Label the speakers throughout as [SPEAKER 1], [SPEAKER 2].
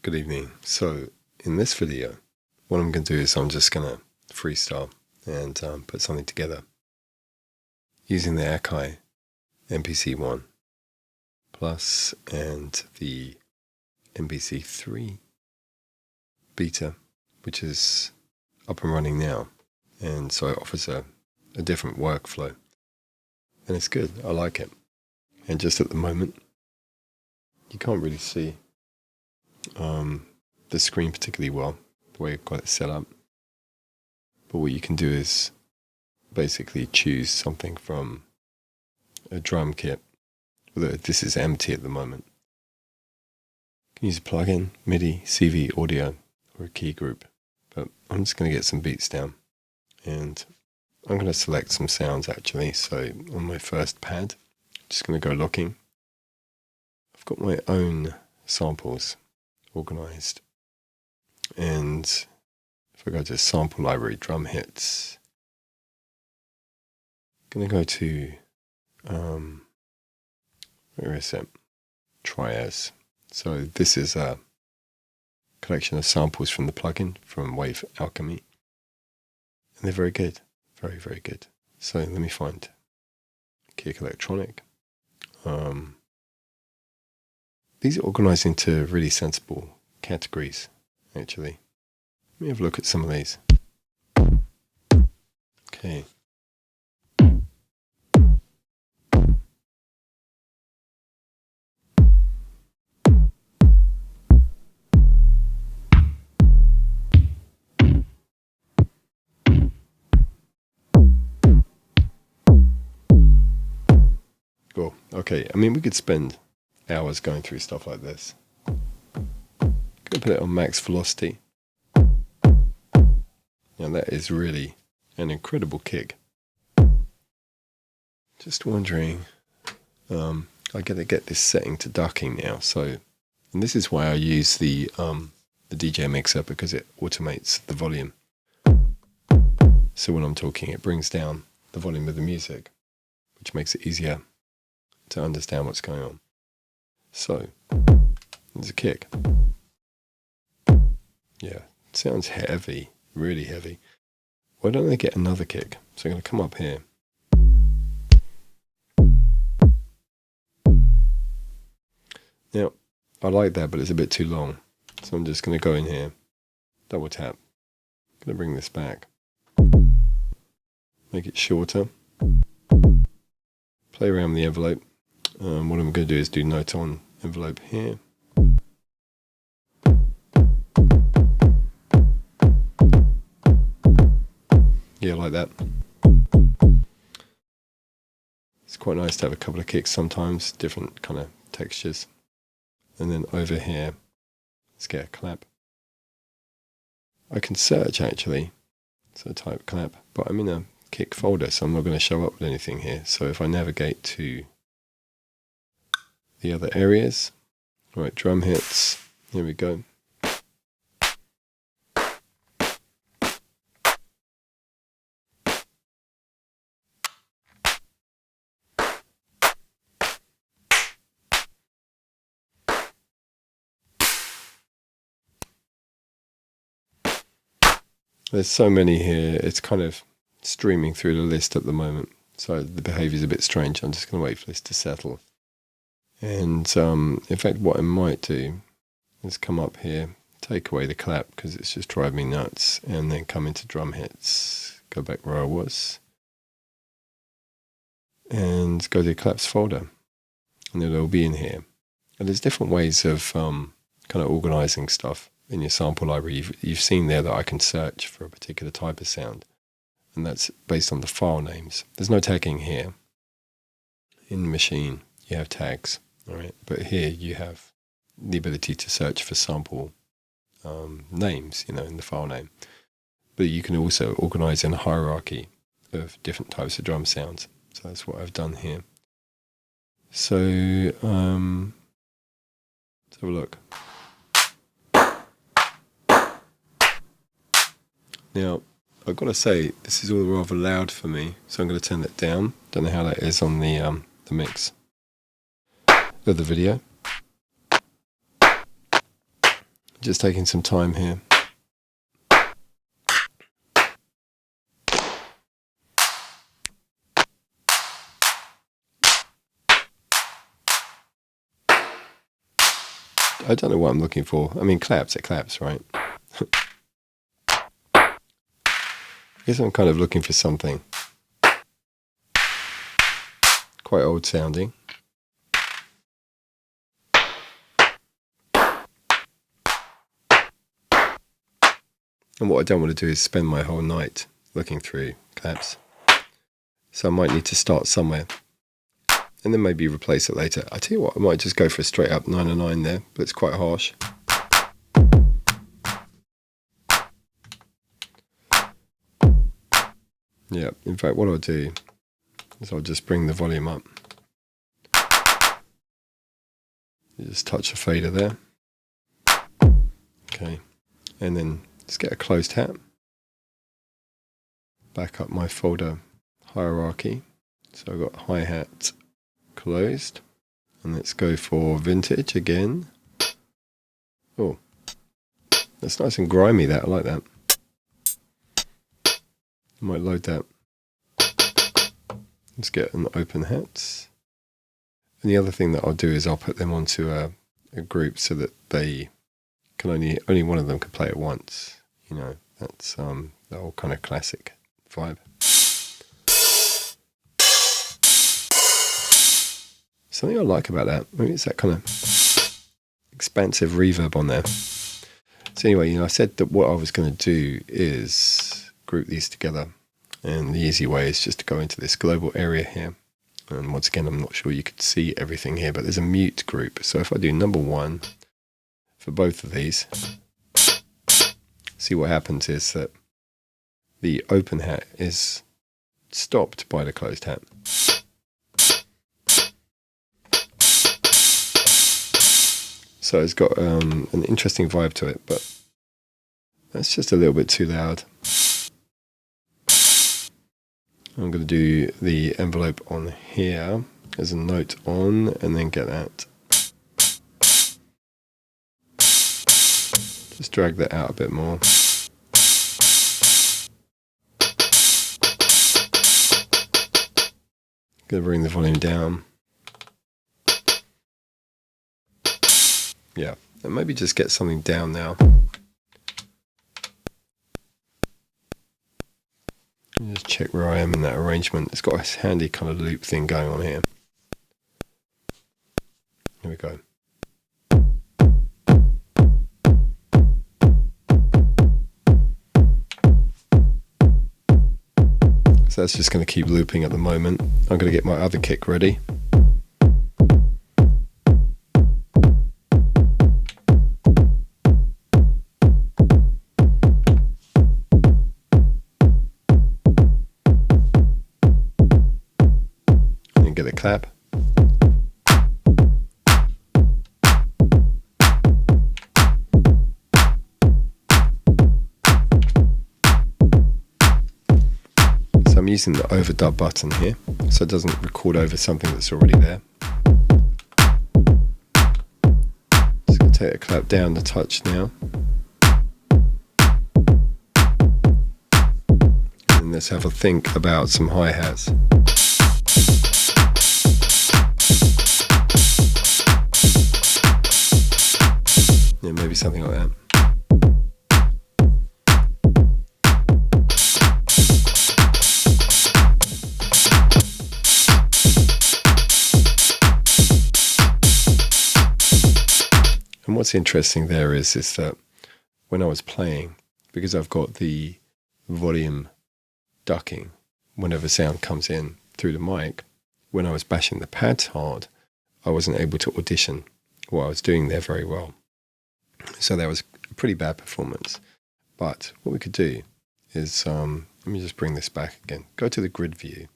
[SPEAKER 1] Good evening. So in this video, what I'm going to do is I'm just going to freestyle and put something together using the Akai MPC-1 Plus and the MPC-3 Beta, which is up and running now. And so it offers a different workflow. And it's good. I like it. And just at the moment, you can't really see the screen particularly well, the way I've got it set up. But what you can do is basically choose something from a drum kit. Although this is empty at the moment. You can use a plugin, MIDI, CV, audio, or a key group. But I'm just going to get some beats down. And I'm going to select some sounds actually. So on my first pad, I'm just going to go looking. I've got my own samples organized. And if I go to sample library, drum hits, I'm going to go to, where is it? Trias. So this is a collection of samples from the plugin from Wave Alchemy. And they're very good. Very, very good. So let me find Kick Electronic. These are organized into really sensible categories, actually. Let me have a look at some of these. Okay. Cool. Okay, I mean, we could spend hours going through stuff like this. Could put it on max velocity. Now that is really an incredible kick. Just wondering, I gotta get this setting to ducking now. So, and this is why I use the DJ mixer, because it automates the volume. So when I'm talking, it brings down the volume of the music, which makes it easier to understand what's going on. So, there's a kick. Yeah, it sounds heavy, really heavy. Why don't I get another kick? So I'm going to come up here. Now, I like that, but it's a bit too long. So I'm just going to go in here, double tap. I'm going to bring this back. Make it shorter. Play around with the envelope. What I'm going to do is do note on envelope here. Yeah, like that. It's quite nice to have a couple of kicks sometimes, different kind of textures. And then over here, let's get a clap. I can search actually, so type clap, but I'm in a kick folder, so I'm not going to show up with anything here. So if I navigate to the other areas, right, drum hits, here we go. There's so many here, it's kind of streaming through the list at the moment, so the behavior is a bit strange. I'm just going to wait for this to settle. And in fact, what I might do is come up here, take away the clap because it's just driving me nuts, and then come into drum hits, go back where I was, and go to the claps folder, and it'll be in here. And there's different ways of kind of organizing stuff in your sample library. You've seen there that I can search for a particular type of sound, and that's based on the file names. There's no tagging here. In the machine, you have tags, all right? But here you have the ability to search for sample names, in the file name. But you can also organize in a hierarchy of different types of drum sounds. So that's what I've done here. So let's have a look. Now, I've got to say, this is all rather loud for me, so I'm going to turn that down. Don't know how that is on the mix of the video. Just taking some time here. I don't know what I'm looking for. I mean, claps are claps, right? I guess I'm kind of looking for something quite old sounding. And what I don't want to do is spend my whole night looking through claps. So I might need to start somewhere and then maybe replace it later. I tell you what, I might just go for a straight up 909 there, but it's quite harsh. Yeah, in fact, what I'll do is I'll just bring the volume up. You just touch the fader there. Okay, and then let's get a closed hat. Back up my folder hierarchy. So I've got hi-hat closed. And let's go for vintage again. Oh, that's nice and grimy, that. I like that. I might load that. Let's get an open hat. And the other thing that I'll do is I'll put them onto a group so that they can only one of them can play at once. You know, that's the whole kind of classic vibe. Something I like about that, maybe it's that kind of expansive reverb on there. So anyway, I said that what I was going to do is group these together. And the easy way is just to go into this global area here. And once again, I'm not sure you could see everything here, but there's a mute group. So if I do number 1 for both of these, see what happens is that the open hat is stopped by the closed hat. So it's got an interesting vibe to it, but that's just a little bit too loud. I'm going to do the envelope on here as a note on, and then get that. Just drag that out a bit more. Going to bring the volume down. Yeah, and maybe just get something down now. Just check where I am in that arrangement. It's got a handy kind of loop thing going on here. Here we go. So that's just going to keep looping at the moment. I'm going to get my other kick ready. Get a clap. So I'm using the overdub button here, so it doesn't record over something that's already there. Just going to take a clap down the touch now. And let's have a think about some hi-hats. Yeah, maybe something like that. And what's interesting there is that when I was playing, because I've got the volume ducking whenever sound comes in through the mic, when I was bashing the pads hard, I wasn't able to audition what I was doing there very well. So that was a pretty bad performance. But what we could do is, let me just bring this back again. Go to the grid view.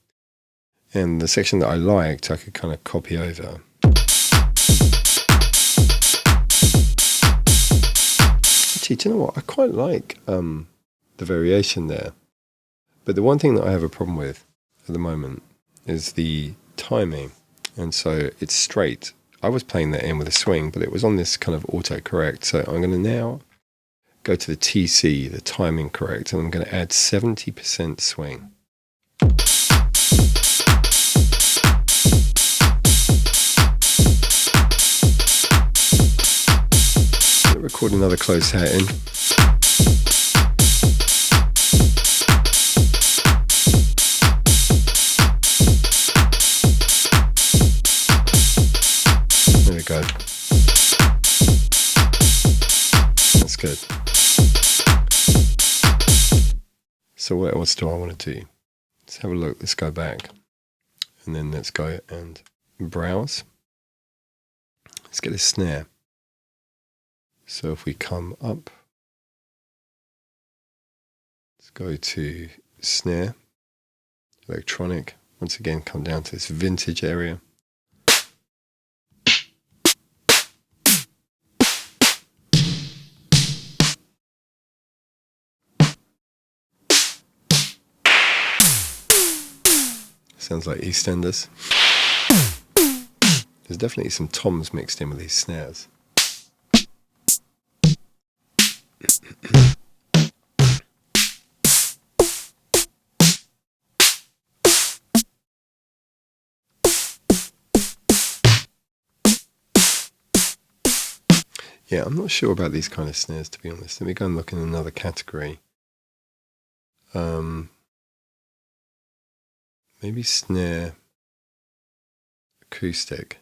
[SPEAKER 1] And the section that I liked, I could kind of copy over. Actually, do you know what? I quite like the variation there. But the one thing that I have a problem with at the moment is the timing. And so it's straight I was playing that in with a swing, but it was on this kind of autocorrect. So I'm going to now go to the TC, the timing correct, and I'm going to add 70% swing. Record another close hat in. There we go. That's good. So what else do I want to do? Let's have a look. Let's go back. And then let's go and browse. Let's get a snare. So if we come up, let's go to snare, electronic, once again come down to this vintage area. Sounds like EastEnders. There's definitely some toms mixed in with these snares. Yeah, I'm not sure about these kind of snares, to be honest. Let me go and look in another category. Maybe snare acoustic.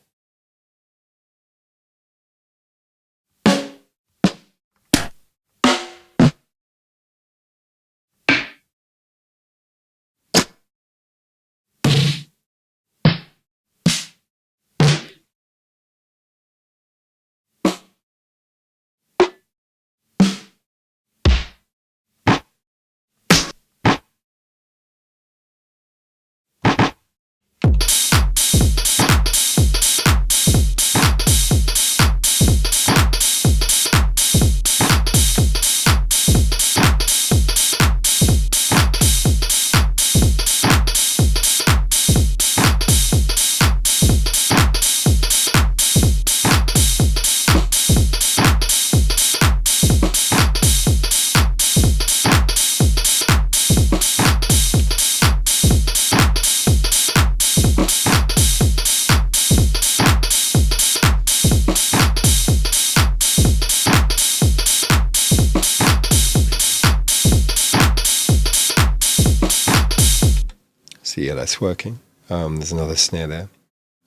[SPEAKER 1] So yeah, that's working. There's another snare there.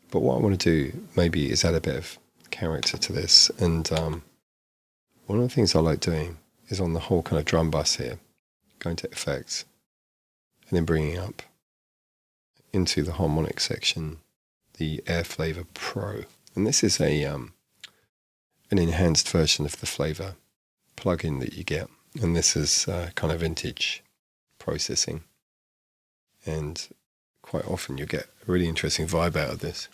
[SPEAKER 1] But what I want to do maybe is add a bit of character to this. And one of the things I like doing is on the whole kind of drum bus here, going to effects and then bringing up into the harmonic section the Air Flavor Pro. And this is an enhanced version of the Flavor plugin that you get. And this is kind of vintage processing. And quite often you get a really interesting vibe out of this.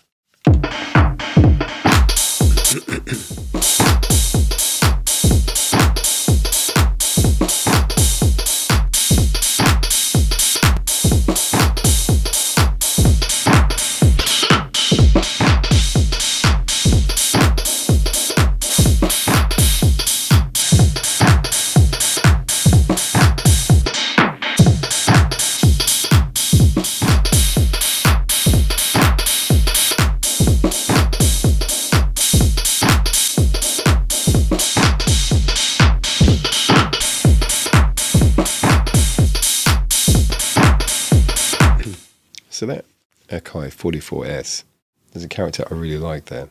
[SPEAKER 1] So that Akai 44S, there's a character I really like there.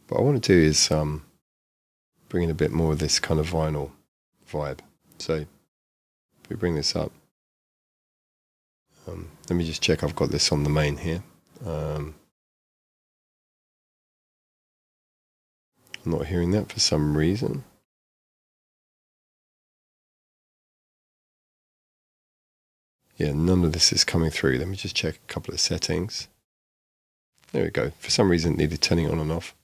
[SPEAKER 1] What I want to do is bring in a bit more of this kind of vinyl vibe. So if we bring this up, let me just check I've got this on the main here. I'm not hearing that for some reason. Yeah, none of this is coming through. Let me just check a couple of settings. There we go. For some reason it needed turning on and off.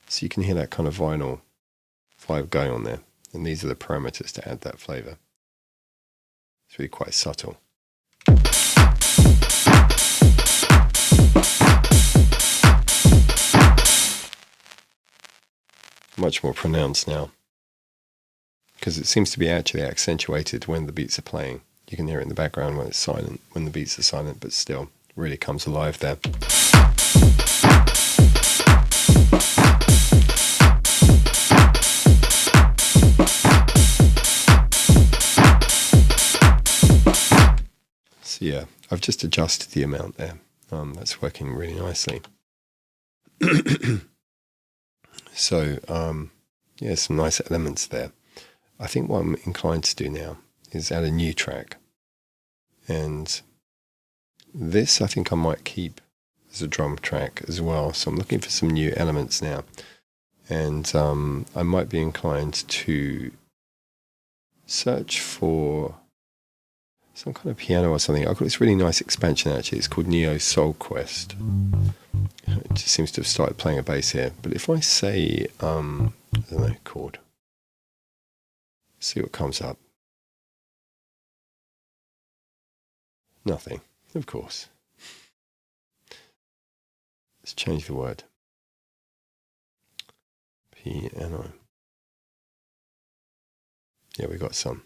[SPEAKER 1] So you can hear that kind of vinyl vibe going on there. And these are the parameters to add that flavor. It's really quite subtle. much more pronounced now, because it seems to be actually accentuated when the beats are playing. You can hear it in the background when it's silent, when the beats are silent, but still really comes alive there. So yeah, I've just adjusted the amount there. That's working really nicely. So yeah, some nice elements there. I think what I'm inclined to do now is add a new track. And this I think I might keep as a drum track as well. So I'm looking for some new elements now. And I might be inclined to search for some kind of piano or something. I've got this really nice expansion actually. It's called Neo Soul Quest. It just seems to have started playing a bass here. But if I say, I don't know, chord, see what comes up. Nothing, of course. Let's change the word. Piano. Yeah, we got some.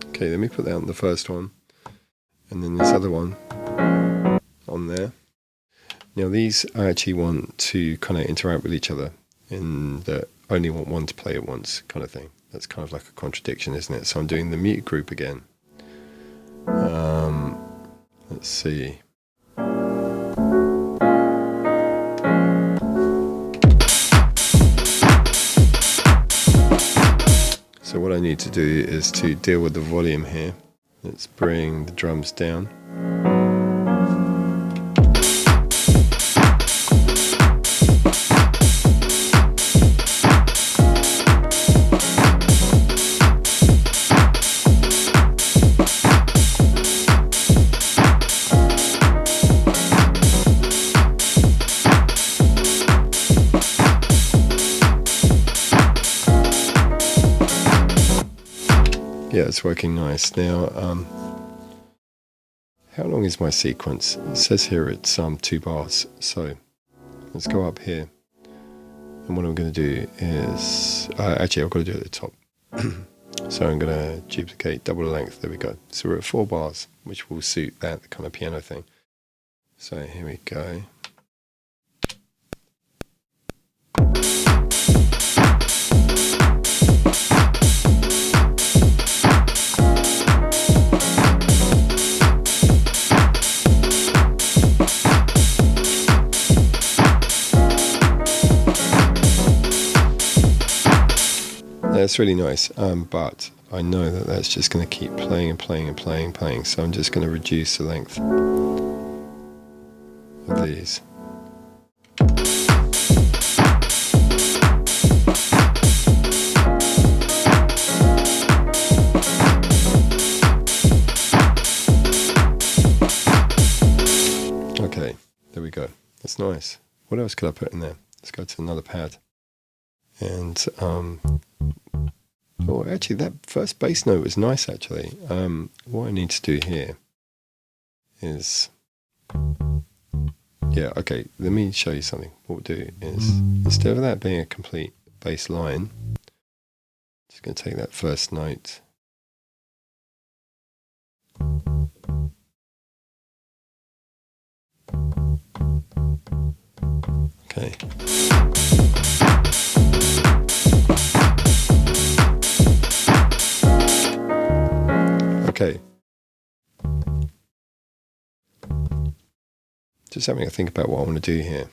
[SPEAKER 1] Okay, let me put that on the first one, and then this other one on there. Now these I actually want to kind of interact with each other in that I only want one to play at once kind of thing. That's kind of like a contradiction, isn't it? So I'm doing the mute group again. Let's see. So what I need to do is to deal with the volume here. Let's bring the drums down. Yeah, it's working nice. Now, how long is my sequence? It says here it's 2 bars. So let's go up here. And what I'm going to do is, actually I've got to do it at the top. So I'm going to duplicate, double the length. There we go. So we're at 4 bars, which will suit that kind of piano thing. So here we go. That's really nice, but I know that that's just going to keep playing and playing and playing and playing, so I'm just going to reduce the length of these. Okay, there we go. That's nice. What else could I put in there? Let's go to another pad. And oh, actually, that first bass note was nice, actually. What I need to do here is, yeah, okay, let me show you something. What we'll do is, instead of that being a complete bass line, just going to take that first note. Okay. Okay. Just having a think about what I want to do here.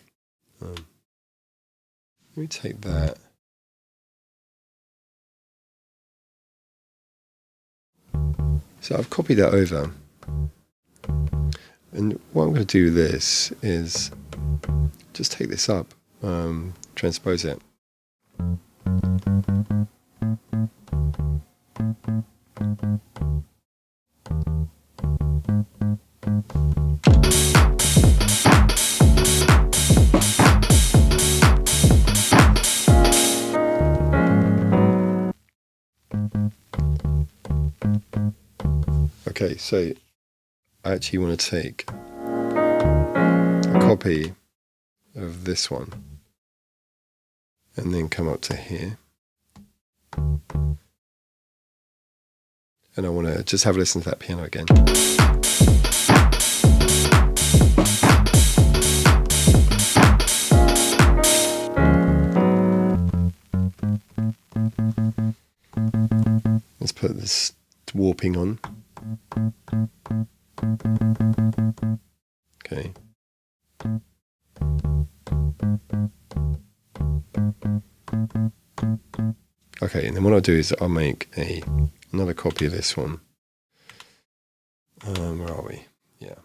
[SPEAKER 1] Let me take that. So I've copied that over. And what I'm going to do with this is just take this up, transpose it. Okay, so I actually want to take a copy of this one and then come up to here. And I want to just have a listen to that piano again. Let's put this warping on. Okay. Okay, and then what I'll do is I'll make another copy of this one. Where are we? Yeah.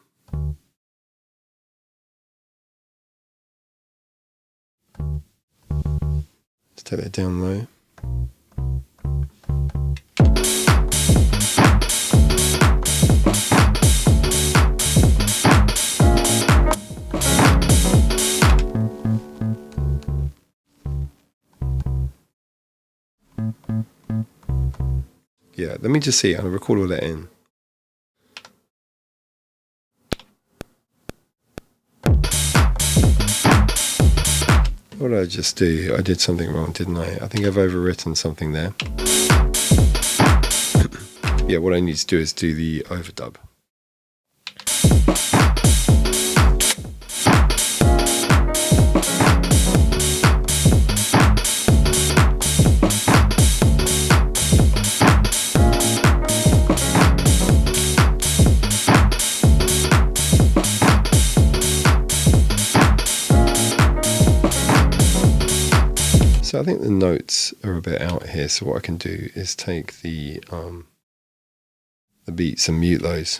[SPEAKER 1] Let's take that down low. Yeah, let me just see. I'll record all that in. What did I just do? I did something wrong, didn't I? I think I've overwritten something there. Yeah, what I need to do is do the overdub. So I think the notes are a bit out here, so what I can do is take the beats and mute those.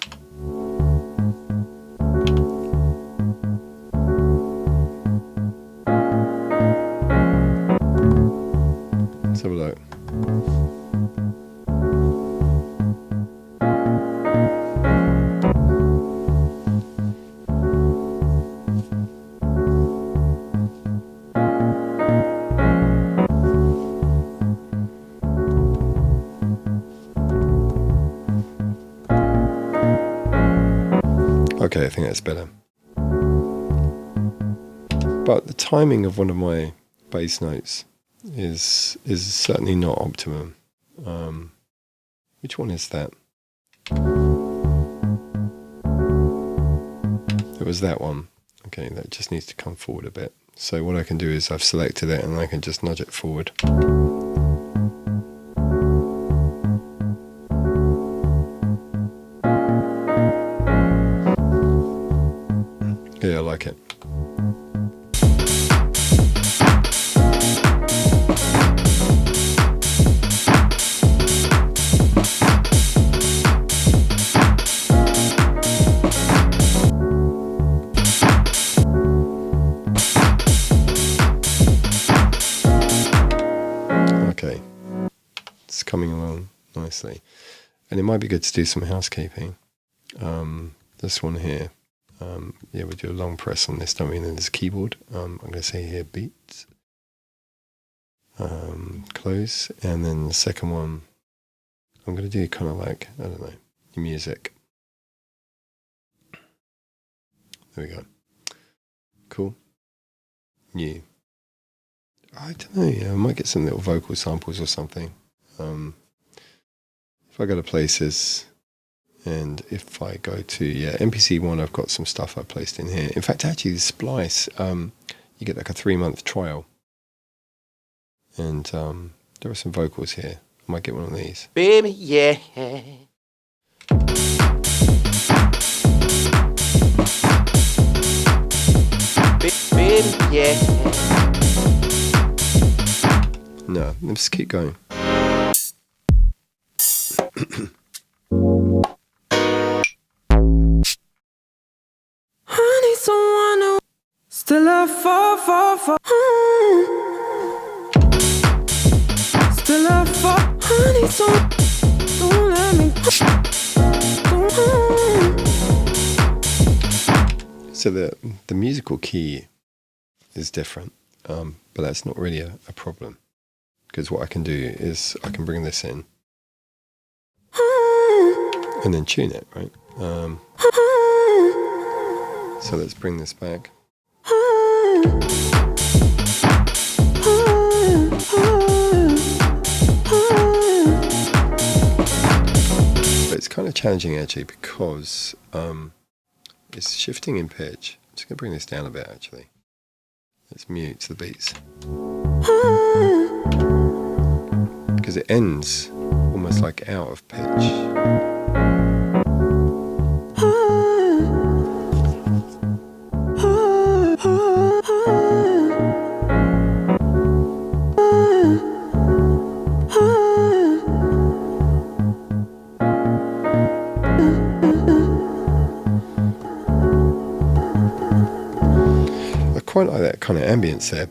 [SPEAKER 1] Let's have a look. Okay, I think that's better. But the timing of one of my bass notes is certainly not optimum. Which one is that? It was that one. Okay, that just needs to come forward a bit. So what I can do is I've selected it and I can just nudge it forward. Yeah, I like it. Okay, it's coming along nicely. And it might be good to do some housekeeping. This one here. Yeah, we do a long press on this, don't we? And then there's a keyboard. I'm going to say here beats, close, and then the second one, I'm going to do kind of like, I don't know, music. There we go. Cool. New. I don't know, yeah, I might get some little vocal samples or something. If I go to places, and if I go to, MPC1, I've got some stuff I placed in here. In fact, actually, the Splice, you get like a 3-month trial. And there are some vocals here. I might get one of these.
[SPEAKER 2] Baby, yeah. Baby, yeah.
[SPEAKER 1] No, let's keep going.
[SPEAKER 3] I need someone who still a fall. Still a fall. I need some.
[SPEAKER 1] So the musical key is different, but that's not really a problem, because what I can do is I can bring this in and then tune it, right? So let's bring this back. But it's kind of challenging actually, because it's shifting in pitch. I'm just going to bring this down a bit actually. Let's mute the beats. Because it ends almost like out of pitch. I quite like that kind of ambience there.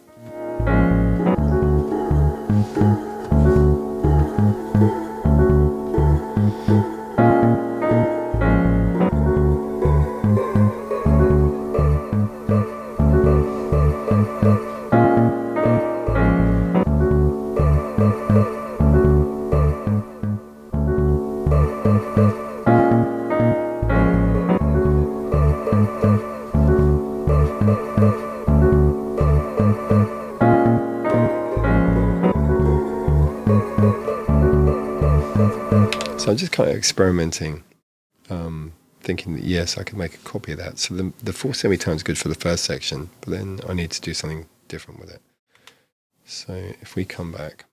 [SPEAKER 1] So I'm just kind of experimenting, thinking that yes, I could make a copy of that. So the 4 semitone is good for the first section, but then I need to do something different with it. So if we come back.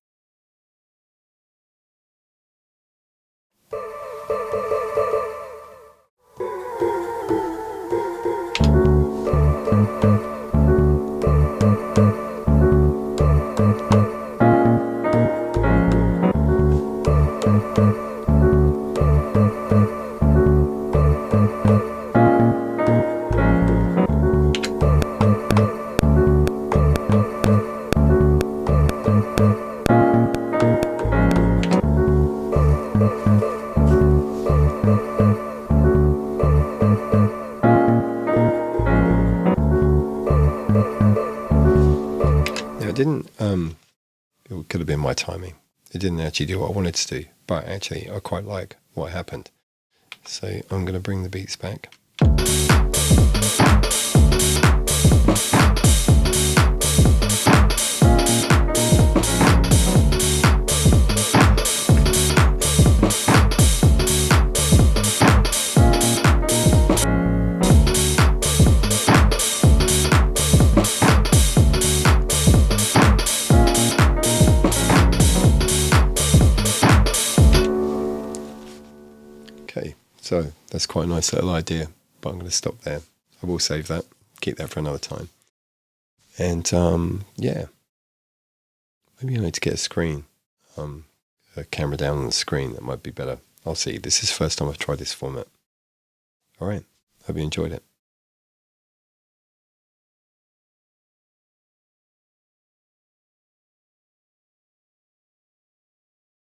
[SPEAKER 1] It didn't, it could have been my timing. It didn't actually do what I wanted to do, but actually I quite like what happened. So I'm going to bring the beats back. Okay, so that's quite a nice little idea, but I'm going to stop there. I will save that, keep that for another time. And yeah, maybe I need to get a screen, a camera down on the screen. That might be better. I'll see. This is the first time I've tried this format. All right, hope you enjoyed it.